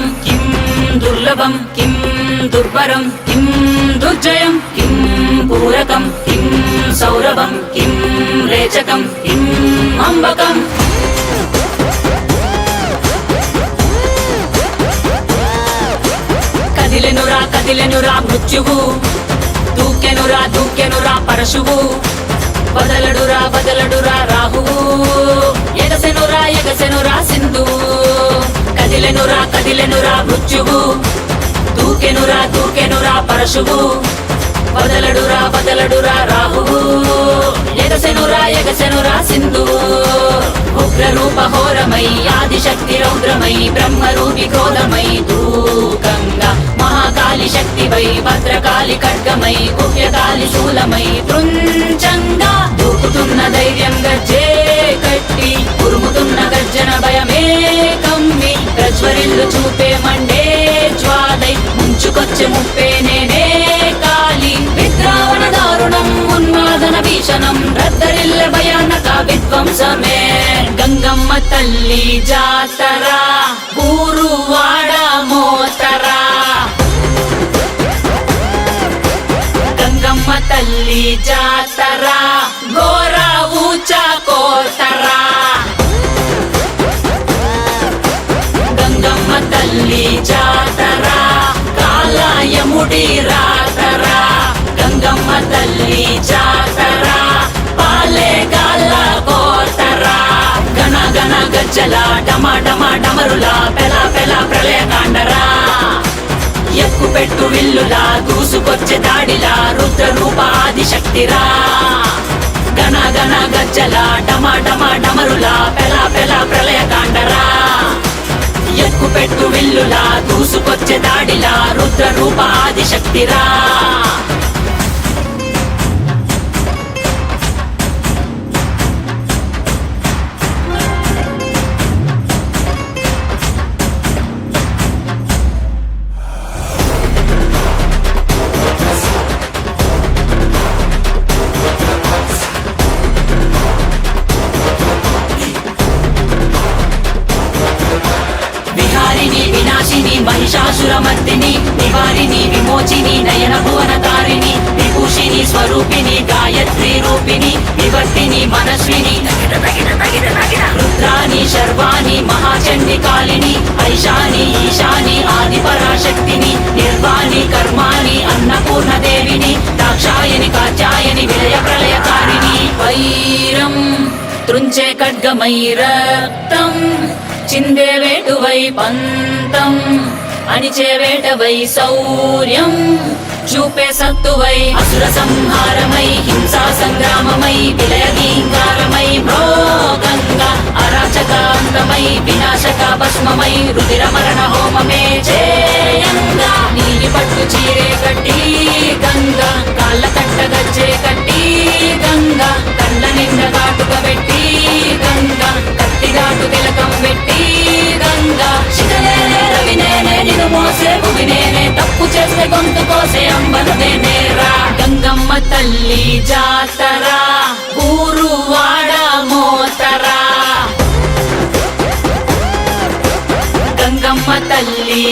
దుర్లభం కిం దుర్లభం కిం దుర్వరం కిం దుర్జయం కిం పూరకం కిం సౌరభం కిం రేచకం కిం అంబకం. కదిలెనురా మృత్యువు, దూకెనురా పరశువు, వదలడురా రాహువు, ఎగసెనురా సింధువు. కదిలెనురా మృత్యువు, దూకెనురా పరశువు, వదలడురా రాహువు, ఎగసెనురా సింధువు. ఉగ్రరూప ఘోరమై ఆదిశక్తి రౌద్రమై బ్రహ్మరూపి క్రోధమై దూకంగా మహాకాళి శక్తివై భద్రకాళి ఖడ్గమై గుహ్యకాళి శూలమై తృంచంగా దూకుతున్న ధైర్యం గజ్జే కట్టి ఉరుముతున్న గర్జన భయమే కమ్మి ప్రజ్వరిల్లు చూపే మండే జ్వాలై ముంచుకొచ్చే ముప్పే నేనే కాళి. విద్రావణ దారుణం ఉన్మాదన భీషణం రద్దరిల్లె భయానక విధ్వంసమే. గంగమ్మ తల్లి జాతర ఊరువాడ మోతరా, గంగమ్మ తల్లి జాతర ఘోర ఊచ కోతరా. గంగమ్మ తల్లి జాతర కాలయముడి రాతరా. గంగమ్మ తల్లి జాతర పాలే గాల కోతరా. గణ గణ గజ్జల డమరుల పెల ప్రళయ కాండరా. ఎక్కుపెట్టు విల్లులా దూసుకొచ్చే దాడిలా రుద్ర రూప ఆదిశక్తిరా. గణ గణ గజ్జల డమరుల పెల ప్రళయ కాండరా. ఎక్కుపెట్టు విల్లులా దూసుకొచ్చే దాడిలా రుద్ర రూప ఆదిశక్తిరా. వినాశిని మహిషాసురమర్దిని నివారిని విమోచిని నయన భువన తారిణి విభూషిని స్వరూపిణి గాయత్రి రూపిణి వివర్తిని మనస్విని రుద్రాని శర్వాణి మహాచండి కాళిని ఐశాని ఈశాని ఆది పరాశక్తిని నిర్వాణి కర్మాణి అన్నపూర్ణ దేవిని దాక్షాయని కాత్యాయని విలయ ప్రళయకారిణి. వైరం త్రుంచే ఖడ్గమై రక్తం చిందే వేటువై పంతం అణిచే వేటవై శౌర్యం చూపే సత్తువై అసుర సంహారమై హింసా సంగ్రామమై విలయ గీంకారమై మృగంగా అరాచకాంతమై వినాశక భస్మమై రుధిర మరణ హోమమే చేయంగా. నీలి పట్టు చీరే కట్టి గంగా కాళ్ళ కట్ట గజ్జే కట్టి గంగా కళ్ళ నిండా కాటుక పెట్టి గంగా కత్తిగాటు తిలకం పెట్టి గంగా శిఖలేనే రవినేనే నిన్ను మోసే భువినేనే తప్పు చేస్తే గొంతు కోసే అంబను నేనేరా. గంగమ్మ తల్లి జాతర ఊరువాడ మోతరా. గంగమ్మ తల్లి